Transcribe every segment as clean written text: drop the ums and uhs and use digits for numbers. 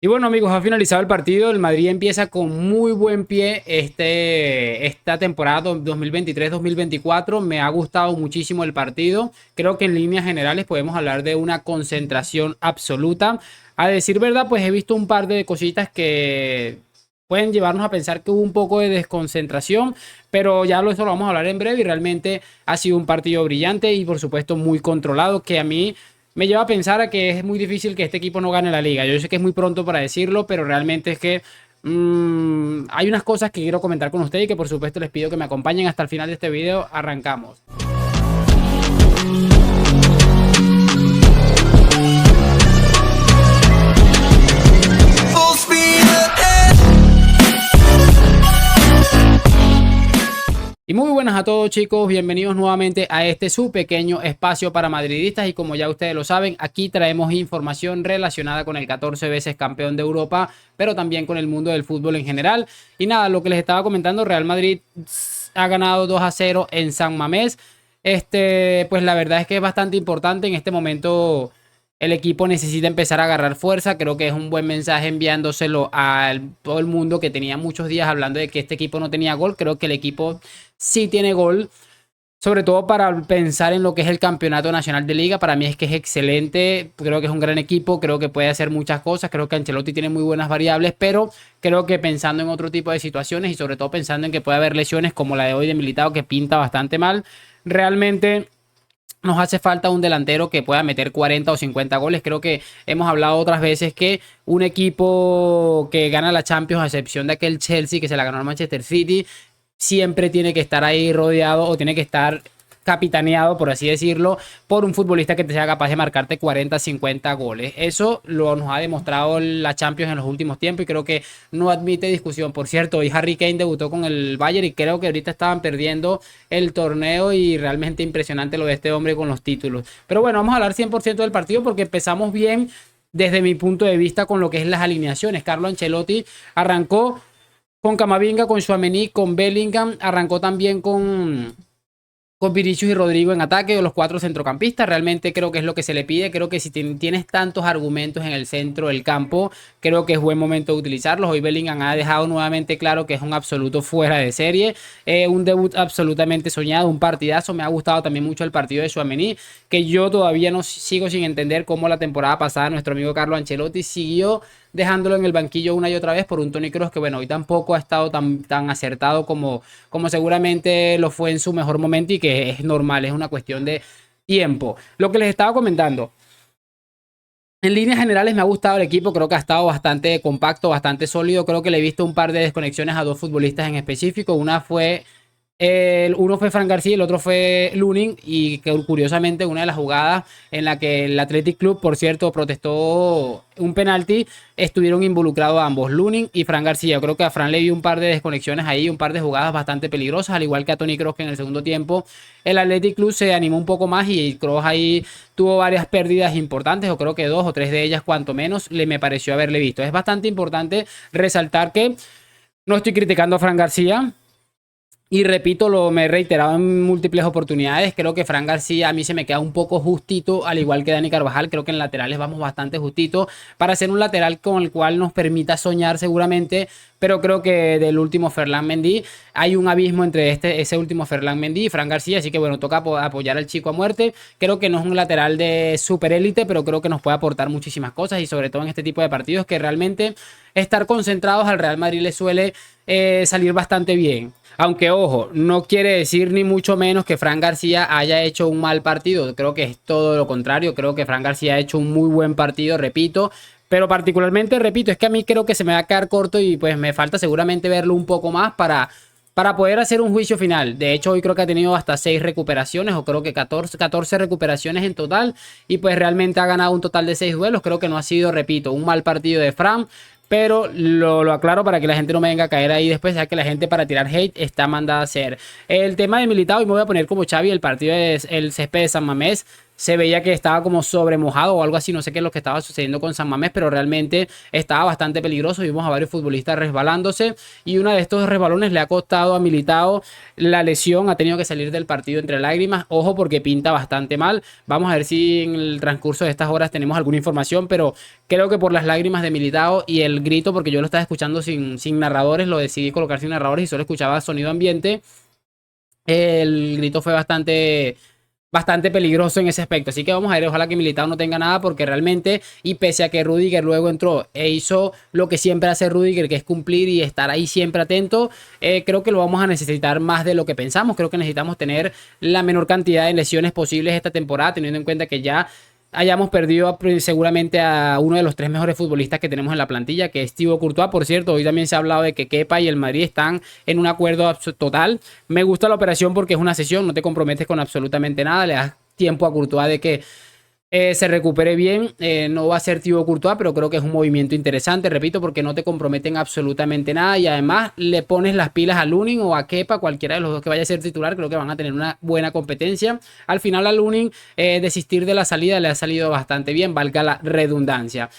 Y bueno, amigos, ha finalizado el partido. El Madrid empieza con muy buen pie esta temporada 2023-2024. Me ha gustado muchísimo el partido. Creo que en líneas generales podemos hablar de una concentración absoluta. A decir verdad, pues he visto un par de cositas que pueden llevarnos a pensar que hubo un poco de desconcentración, pero ya eso lo vamos a hablar en breve y realmente ha sido un partido brillante y por supuesto muy controlado que a mí me lleva a pensar a que es muy difícil que este equipo no gane la liga. Yo sé que es muy pronto para decirlo, pero realmente es que hay unas cosas que quiero comentar con ustedes y que por supuesto les pido que me acompañen hasta el final de este video. Arrancamos. Y muy buenas a todos, chicos, bienvenidos nuevamente a este su pequeño espacio para madridistas y como ya ustedes lo saben, aquí traemos información relacionada con el 14 veces campeón de Europa, pero también con el mundo del fútbol en general. Y nada, lo que les estaba comentando, Real Madrid ha ganado 2-0 en San Mamés. Pues la verdad es que es bastante importante en este momento. El equipo necesita empezar a agarrar fuerza. Creo que es un buen mensaje enviándoselo a todo el mundo que tenía muchos días hablando de que este equipo no tenía gol. Creo que el equipo sí tiene gol, sobre todo para pensar en lo que es el campeonato nacional de liga. Para mí es que es excelente, creo que es un gran equipo, creo que puede hacer muchas cosas, creo que Ancelotti tiene muy buenas variables, pero creo que pensando en otro tipo de situaciones y sobre todo pensando en que puede haber lesiones como la de hoy de Militao que pinta bastante mal, realmente nos hace falta un delantero que pueda meter 40 o 50 goles. Creo que hemos hablado otras veces que un equipo que gana la Champions, a excepción de aquel Chelsea que se la ganó al Manchester City, siempre tiene que estar ahí rodeado o tiene que estar capitaneado, por así decirlo, por un futbolista que te sea capaz de marcarte 40, 50 goles. Eso lo nos ha demostrado la Champions en los últimos tiempos y creo que no admite discusión. Por cierto, hoy Harry Kane debutó con el Bayern y creo que ahorita estaban perdiendo el torneo y realmente impresionante lo de este hombre con los títulos. Pero bueno, vamos a hablar 100% del partido porque empezamos bien desde mi punto de vista con lo que es las alineaciones. Carlo Ancelotti arrancó con Camavinga, con Tchouaméni, con Bellingham, arrancó también con Vinicius y Rodrigo en ataque, los cuatro centrocampistas. Realmente creo que es lo que se le pide. Creo que si tienes tantos argumentos en el centro del campo, creo que es buen momento de utilizarlos. Hoy Bellingham ha dejado nuevamente claro que es un absoluto fuera de serie. Un debut absolutamente soñado, un partidazo. Me ha gustado también mucho el partido de Tchouaméni, que yo todavía no sigo sin entender cómo la temporada pasada nuestro amigo Carlo Ancelotti siguió dejándolo en el banquillo una y otra vez por un Toni Kroos que bueno, hoy tampoco ha estado tan acertado como seguramente lo fue en su mejor momento y que es normal, es una cuestión de tiempo. Lo que les estaba comentando, en líneas generales me ha gustado el equipo, creo que ha estado bastante compacto, bastante sólido, creo que le he visto un par de desconexiones a dos futbolistas en específico, uno fue Fran García y el otro fue Lunin y que curiosamente una de las jugadas en la que el Athletic Club, por cierto, protestó un penalti, estuvieron involucrados ambos, Lunin y Fran García. Yo creo que a Fran le dio un par de desconexiones ahí, un par de jugadas bastante peligrosas, al igual que a Toni Kroos que en el segundo tiempo el Athletic Club se animó un poco más y Kroos ahí tuvo varias pérdidas importantes, o creo que dos o tres de ellas cuanto menos me pareció haberle visto. Es bastante importante resaltar que no estoy criticando a Fran García. Y repito, me he reiterado en múltiples oportunidades. Creo que Fran García a mí se me queda un poco justito, al igual que Dani Carvajal. Creo que en laterales vamos bastante justito para ser un lateral con el cual nos permita soñar seguramente. Pero creo que del último Ferland Mendy hay un abismo entre ese último Ferland Mendy y Fran García. Así que bueno, toca apoyar al chico a muerte. Creo que no es un lateral de super élite, pero creo que nos puede aportar muchísimas cosas. Y sobre todo en este tipo de partidos que realmente estar concentrados al Real Madrid le suele salir bastante bien. Aunque ojo, no quiere decir ni mucho menos que Fran García haya hecho un mal partido. Creo que es todo lo contrario. Creo que Fran García ha hecho un muy buen partido, repito. Pero particularmente, repito, es que a mí creo que se me va a quedar corto y pues me falta seguramente verlo un poco más para poder hacer un juicio final. De hecho, hoy creo que ha tenido hasta 6 recuperaciones o creo que 14 recuperaciones en total. Y pues realmente ha ganado un total de 6 duelos. Creo que no ha sido, repito, un mal partido de Fran. Pero lo aclaro para que la gente no me venga a caer ahí después, ya que la gente para tirar hate está mandada a hacer. El tema de Militao, y me voy a poner como Xavi, el partido es el césped de San Mamés. se veía que estaba como sobremojado o algo así, no sé qué es lo que estaba sucediendo con San Mamés, pero realmente estaba bastante peligroso. Vimos a varios futbolistas resbalándose y uno de estos resbalones le ha costado a Militao la lesión, ha tenido que salir del partido entre lágrimas. Ojo porque pinta bastante mal. Vamos a ver si en el transcurso de estas horas tenemos alguna información, pero creo que por las lágrimas de Militao y el grito, porque yo lo estaba escuchando sin narradores, lo decidí colocar sin narradores y solo escuchaba sonido ambiente. El grito fue bastante peligroso en ese aspecto. Así que vamos a ver, ojalá que Militao no tenga nada, porque realmente, y pese a que Rüdiger luego entró e hizo lo que siempre hace Rüdiger, que es cumplir y estar ahí siempre atento, creo que lo vamos a necesitar más de lo que pensamos. Creo que necesitamos tener la menor cantidad de lesiones posibles esta temporada, teniendo en cuenta que ya hayamos perdido seguramente a uno de los 3 mejores futbolistas que tenemos en la plantilla, que es Thibaut Courtois. Por cierto, hoy también se ha hablado de que Kepa y el Madrid están en un acuerdo total. Me gusta la operación porque es una sesión, no te comprometes con absolutamente nada, le das tiempo a Courtois de que se recupere bien. No va a ser Thibaut Courtois, pero creo que es un movimiento interesante, repito, porque no te comprometen absolutamente nada y además le pones las pilas a Lunin o a Kepa, cualquiera de los dos que vaya a ser titular. Creo que van a tener una buena competencia. Al final a Lunin desistir de la salida le ha salido bastante bien, valga la redundancia.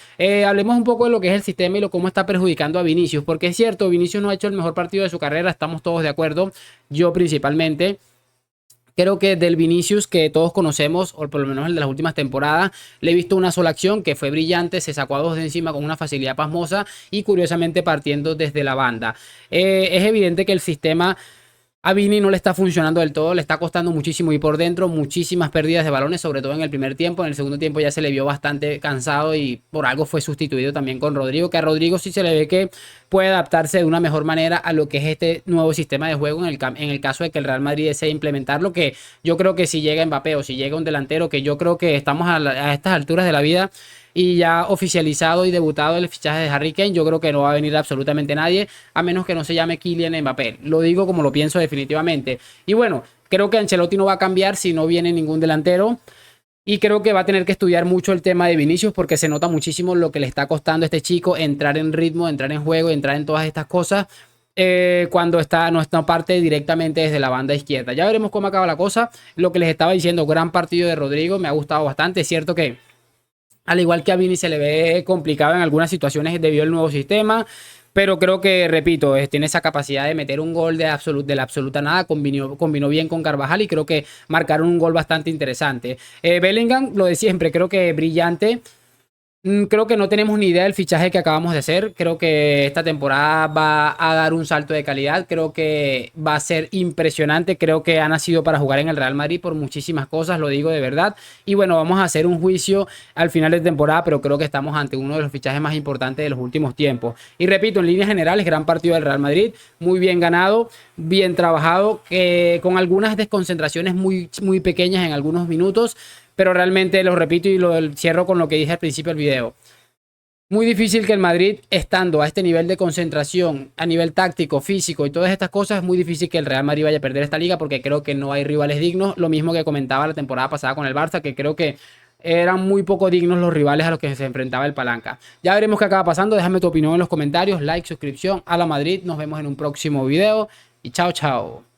Hablemos un poco de lo que es el sistema y cómo está perjudicando a Vinicius, porque es cierto, Vinicius no ha hecho el mejor partido de su carrera, estamos todos de acuerdo, yo principalmente. Creo que del Vinicius que todos conocemos, o por lo menos el de las últimas temporadas, le he visto una sola acción que fue brillante, se sacó a 2 de encima con una facilidad pasmosa y curiosamente partiendo desde la banda. Es evidente que el sistema a Vini no le está funcionando del todo, le está costando muchísimo ir por dentro, muchísimas pérdidas de balones, sobre todo en el primer tiempo. En el segundo tiempo ya se le vio bastante cansado y por algo fue sustituido también con Rodrigo, que a Rodrigo sí se le ve que puede adaptarse de una mejor manera a lo que es este nuevo sistema de juego en el caso de que el Real Madrid desee implementarlo, que yo creo que si llega Mbappé o si llega un delantero, que yo creo que estamos a estas alturas de la vida y ya oficializado y debutado el fichaje de Harry Kane, yo creo que no va a venir absolutamente nadie, a menos que no se llame Kylian Mbappé. Lo digo como lo pienso definitivamente. Y bueno, creo que Ancelotti no va a cambiar si no viene ningún delantero. Y creo que va a tener que estudiar mucho el tema de Vinicius porque se nota muchísimo lo que le está costando a este chico entrar en ritmo, entrar en juego, entrar en todas estas cosas cuando no está parte directamente desde la banda izquierda. Ya veremos cómo acaba la cosa. Lo que les estaba diciendo, gran partido de Rodrigo, me ha gustado bastante. Es cierto que al igual que a Vini se le ve complicado en algunas situaciones debido al nuevo sistema. Pero creo que, repito, tiene esa capacidad de meter un gol de la absoluta nada. Combinó bien con Carvajal y creo que marcaron un gol bastante interesante. Bellingham, lo de siempre, creo que brillante. Creo que no tenemos ni idea del fichaje que acabamos de hacer. Creo que esta temporada va a dar un salto de calidad. Creo que va a ser impresionante. Creo que ha nacido para jugar en el Real Madrid por muchísimas cosas, lo digo de verdad. Y bueno, vamos a hacer un juicio al final de temporada, pero creo que estamos ante uno de los fichajes más importantes de los últimos tiempos. Y repito, en líneas generales, gran partido del Real Madrid. Muy bien ganado, bien trabajado, con algunas desconcentraciones muy pequeñas en algunos minutos. Pero realmente lo repito y lo cierro con lo que dije al principio del video. Muy difícil que el Madrid, estando a este nivel de concentración, a nivel táctico, físico y todas estas cosas, es muy difícil que el Real Madrid vaya a perder esta liga porque creo que no hay rivales dignos. Lo mismo que comentaba la temporada pasada con el Barça, que creo que eran muy poco dignos los rivales a los que se enfrentaba el Palanca. Ya veremos qué acaba pasando. Déjame tu opinión en los comentarios, like, suscripción a la Madrid. Nos vemos en un próximo video y chao, chao.